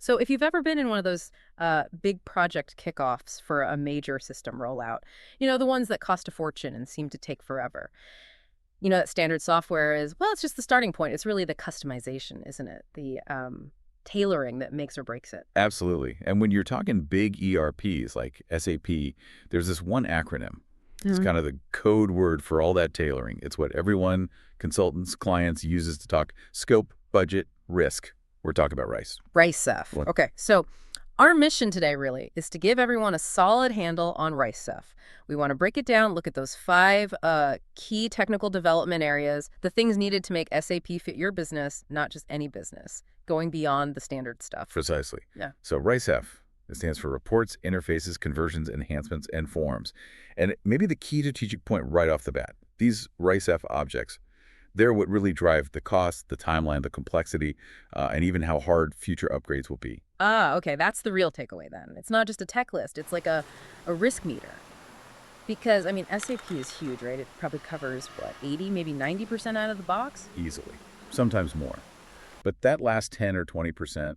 So if you've ever been in one of those big project kickoffs for a major system rollout, the ones that cost a fortune and seem to take forever, that standard software is, well, it's just the starting point. It's really the customization, isn't it? The tailoring that makes or breaks it. Absolutely. And when you're talking big ERPs like SAP, there's this one acronym. It's kind of the code word for all that tailoring. It's what everyone, consultants, clients, uses to talk scope, budget, risk. We're talking about RICE. RICEF. What? Okay, so our mission today really is to give everyone a solid handle on RICEF. We want to break it down, look at those 5 key technical development areas, the things needed to make SAP fit your business, not just any business, going beyond the standard stuff. Precisely. Yeah. So RICEF, it stands for Reports, Interfaces, Conversions, Enhancements, and Forms. And maybe the key strategic point right off the bat, these RICEF objects, they're what really drive the cost, the timeline, the complexity, and even how hard future upgrades will be. Ah, okay, that's the real takeaway then. It's not just a tech list, it's like a risk meter. Because, SAP is huge, right? It probably covers, 80, maybe 90% out of the box? Easily. Sometimes more. But that last 10 or 20%,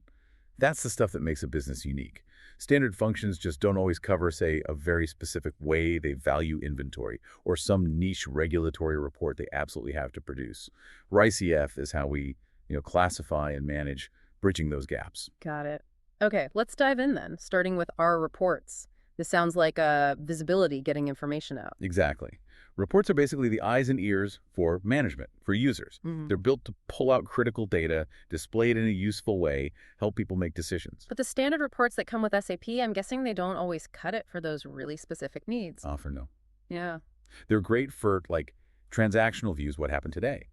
that's the stuff that makes a business unique. Standard functions just don't always cover, say, a very specific way they value inventory or some niche regulatory report they absolutely have to produce. RICEF is how we, classify and manage bridging those gaps. Got it. Okay, let's dive in then, starting with our reports. This sounds like visibility, getting information out. Exactly. Reports are basically the eyes and ears for management, for users. They're built to pull out critical data, display it in a useful way, help people make decisions. But the standard reports that come with SAP, I'm guessing they don't always cut it for those really specific needs. Often no. Yeah. They're great for, transactional views, what happened today.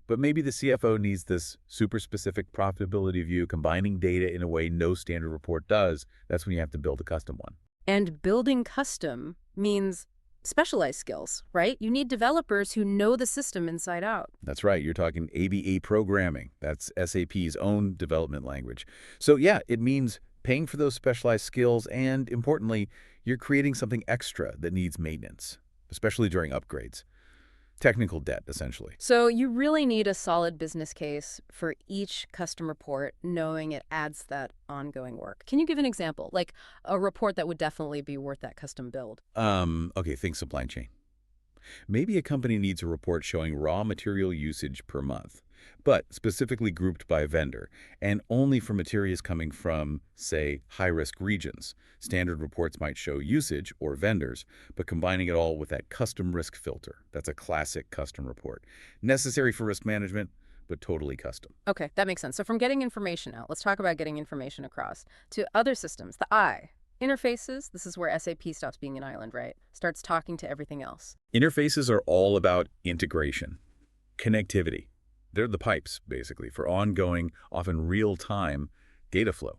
But maybe the CFO needs this super specific profitability view, combining data in a way no standard report does. That's when you have to build a custom one. And building custom means specialized skills, right? You need developers who know the system inside out. That's right. You're talking ABA programming. That's SAP's own development language. So yeah, it means paying for those specialized skills, and importantly, you're creating something extra that needs maintenance, especially during upgrades. Technical debt, essentially. So you really need a solid business case for each custom report, knowing it adds that ongoing work. Can you give an example, like a report that would definitely be worth that custom build? Okay, think supply chain. Maybe a company needs a report showing raw material usage per month, but specifically grouped by vendor, and only for materials coming from, say, high-risk regions. Standard reports might show usage or vendors, but combining it all with that custom risk filter. That's a classic custom report. Necessary for risk management, but totally custom. Okay, that makes sense. So from getting information out, let's talk about getting information across to other systems, the I. Interfaces, this is where SAP stops being an island, right? Starts talking to everything else. Interfaces are all about integration, connectivity. They're the pipes, basically, for ongoing, often real-time data flow,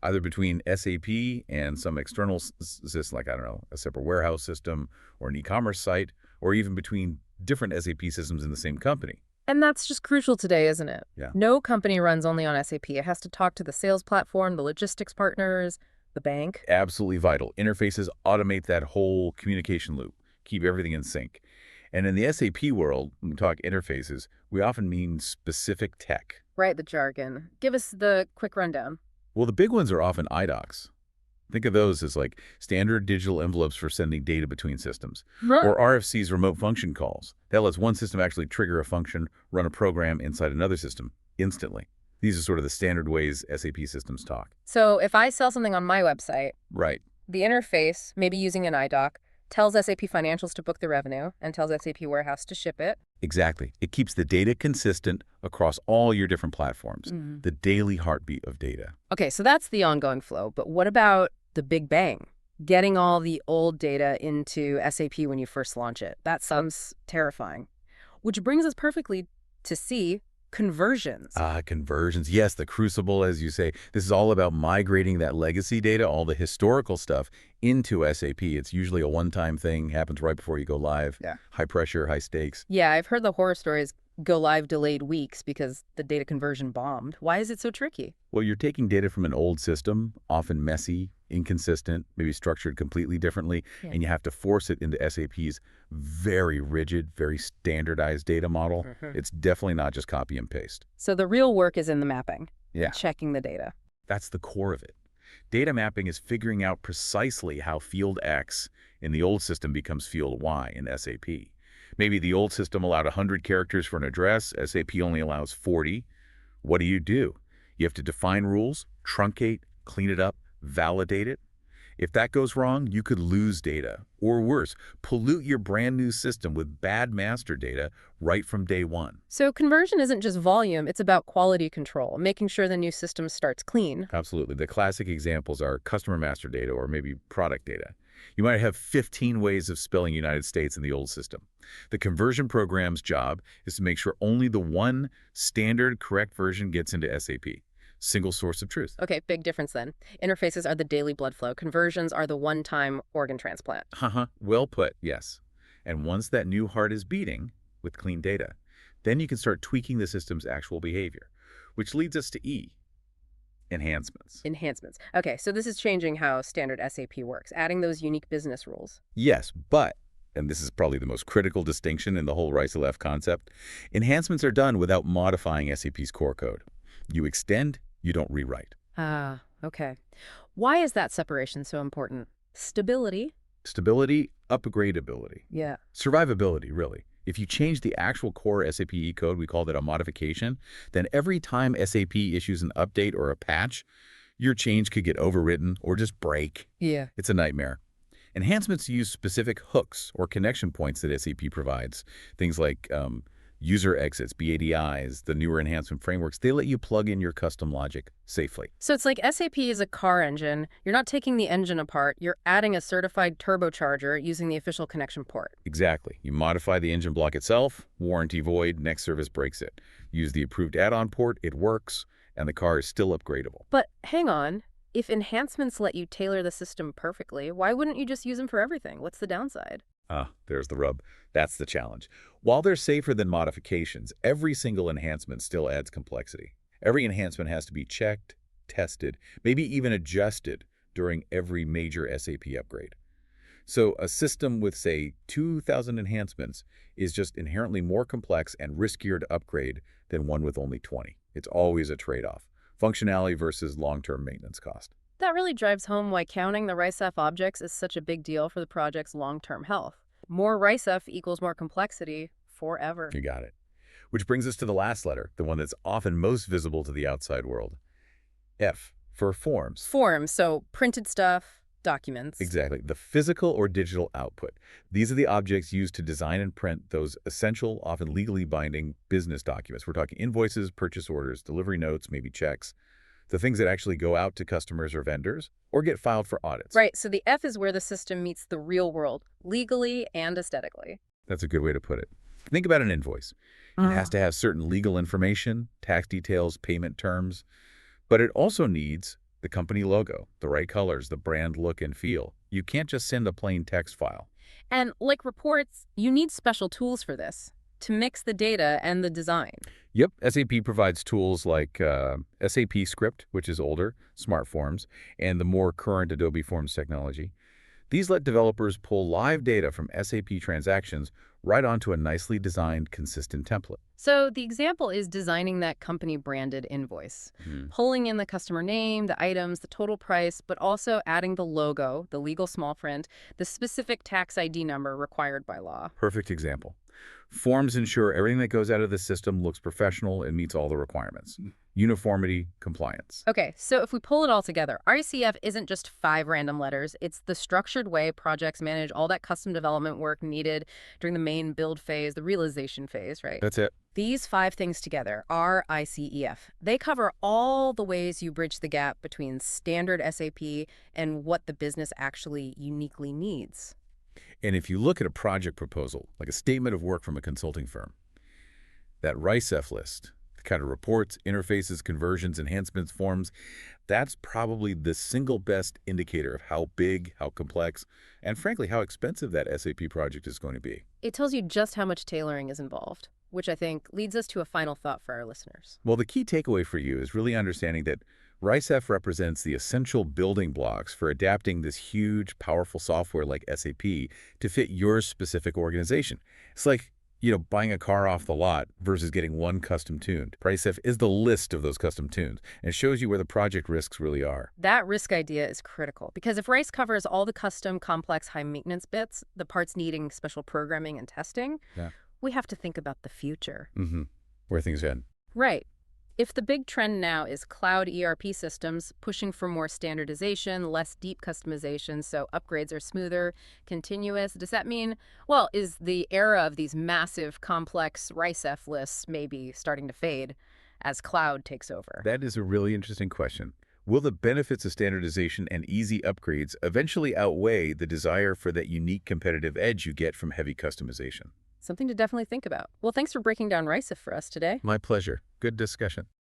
either between SAP and some external system, like, a separate warehouse system or an e-commerce site, or even between different SAP systems in the same company. And that's just crucial today, isn't it? Yeah. No company runs only on SAP. It has to talk to the sales platform, the logistics partners, the bank. Absolutely vital. Interfaces automate that whole communication loop, keep everything in sync. And in the SAP world, when we talk interfaces, we often mean specific tech. Right, the jargon. Give us the quick rundown. Well, the big ones are often iDocs. Think of those as like standard digital envelopes for sending data between systems. Right. Or RFC's remote function calls. That lets one system actually trigger a function, run a program inside another system instantly. These are sort of the standard ways SAP systems talk. So if I sell something on my website, Right. the interface, maybe using an iDoc, tells SAP Financials to book the revenue and tells SAP Warehouse to ship it. Exactly. It keeps the data consistent across all your different platforms, the daily heartbeat of data. Okay, so that's the ongoing flow. But what about the big bang? Getting all the old data into SAP when you first launch it. That sounds terrifying. Which brings us perfectly to C, conversions. Conversions. Yes, the crucible, as you say. This is all about migrating that legacy data, all the historical stuff, into SAP. It's usually a one-time thing, happens right before you go live. Yeah. High pressure, high stakes. Yeah, I've heard the horror stories go live delayed weeks because the data conversion bombed. Why is it so tricky? Well, you're taking data from an old system, often messy, inconsistent, maybe structured completely differently, and you have to force it into SAP's very rigid, very standardized data model. It's definitely not just copy and paste. So the real work is in the mapping, Yeah. checking the data. That's the core of it. Data mapping is figuring out precisely how field X in the old system becomes field Y in SAP. Maybe the old system allowed 100 characters for an address, SAP only allows 40. What do? You have to define rules, truncate, clean it up, validate it. If that goes wrong, you could lose data, or worse, pollute your brand new system with bad master data right from day one. So conversion isn't just volume, it's about quality control, making sure the new system starts clean. Absolutely. The classic examples are customer master data or maybe product data. You might have 15 ways of spelling United States in the old system. The conversion program's job is to make sure only the one standard correct version gets into SAP. Single source of truth. Okay, big difference then. Interfaces are the daily blood flow. Conversions are the one-time organ transplant. Haha, well put, yes. And once that new heart is beating with clean data, then you can start tweaking the system's actual behavior, which leads us to E, enhancements. Enhancements. Okay, so this is changing how standard SAP works, adding those unique business rules. Yes, but, and this is probably the most critical distinction in the whole RICEF concept, enhancements are done without modifying SAP's core code. You extend, you don't rewrite. Ah, okay. Why is that separation so important? Stability? Stability, upgradability. Yeah. Survivability, really. If you change the actual core SAP E code, we call that a modification, then every time SAP issues an update or a patch, your change could get overwritten or just break. Yeah. It's a nightmare. Enhancements use specific hooks or connection points that SAP provides. Things like user exits, BADIs, the newer enhancement frameworks, they let you plug in your custom logic safely. So it's like SAP is a car engine. You're not taking the engine apart. You're adding a certified turbocharger using the official connection port. Exactly. You modify the engine block itself, warranty void, next service breaks it. Use the approved add-on port, it works, and the car is still upgradable. But hang on. If enhancements let you tailor the system perfectly, why wouldn't you just use them for everything? What's the downside? Ah, there's the rub. That's the challenge. While they're safer than modifications, every single enhancement still adds complexity. Every enhancement has to be checked, tested, maybe even adjusted during every major SAP upgrade. So a system with, say, 2,000 enhancements is just inherently more complex and riskier to upgrade than one with only 20. It's always a trade-off. Functionality versus long-term maintenance cost. That really drives home why counting the RICEF objects is such a big deal for the project's long-term health. More RICEF equals more complexity forever. You got it. Which brings us to the last letter, the one that's often most visible to the outside world. F, for forms. Forms, so printed stuff, documents. Exactly. The physical or digital output. These are the objects used to design and print those essential, often legally binding business documents. We're talking invoices, purchase orders, delivery notes, maybe checks. The things that actually go out to customers or vendors or get filed for audits. Right, so the F is where the system meets the real world, legally and aesthetically. That's a good way to put it. Think about an invoice. It has to have certain legal information, tax details, payment terms, but it also needs the company logo, the right colors, the brand look and feel. You can't just send a plain text file. And like reports, you need special tools for this, to mix the data and the design. Yep, SAP provides tools like SAP Script, which is older, Smart Forms, and the more current Adobe Forms technology. These let developers pull live data from SAP transactions right onto a nicely designed, consistent template. So the example is designing that company-branded invoice, pulling in the customer name, the items, the total price, but also adding the logo, the legal small print, the specific tax ID number required by law. Perfect example. Forms ensure everything that goes out of the system looks professional and meets all the requirements. Uniformity, compliance. Okay, so if we pull it all together, RICF isn't just 5 random letters. It's the structured way projects manage all that custom development work needed during the main build phase, the realization phase, right? That's it. These 5 things together, RICEF, they cover all the ways you bridge the gap between standard SAP and what the business actually uniquely needs. And if you look at a project proposal, like a statement of work from a consulting firm, that RICEF list, the kind of reports, interfaces, conversions, enhancements, forms, that's probably the single best indicator of how big, how complex, and frankly, how expensive that SAP project is going to be. It tells you just how much tailoring is involved, which I think leads us to a final thought for our listeners. Well, the key takeaway for you is really understanding that RICEF represents the essential building blocks for adapting this huge, powerful software like SAP to fit your specific organization. It's like buying a car off the lot versus getting one custom tuned. RICEF is the list of those custom tunes, and it shows you where the project risks really are. That risk idea is critical because if RICE covers all the custom, complex, high-maintenance bits, the parts needing special programming and testing, Yeah. we have to think about the future. Where things head. Right. If the big trend now is cloud ERP systems pushing for more standardization, less deep customization, so upgrades are smoother, continuous, does that mean, well, is the era of these massive, complex RICEF lists maybe starting to fade as cloud takes over? That is a really interesting question. Will the benefits of standardization and easy upgrades eventually outweigh the desire for that unique competitive edge you get from heavy customization? Something to definitely think about. Well, thanks for breaking down RICEF for us today. My pleasure. Good discussion.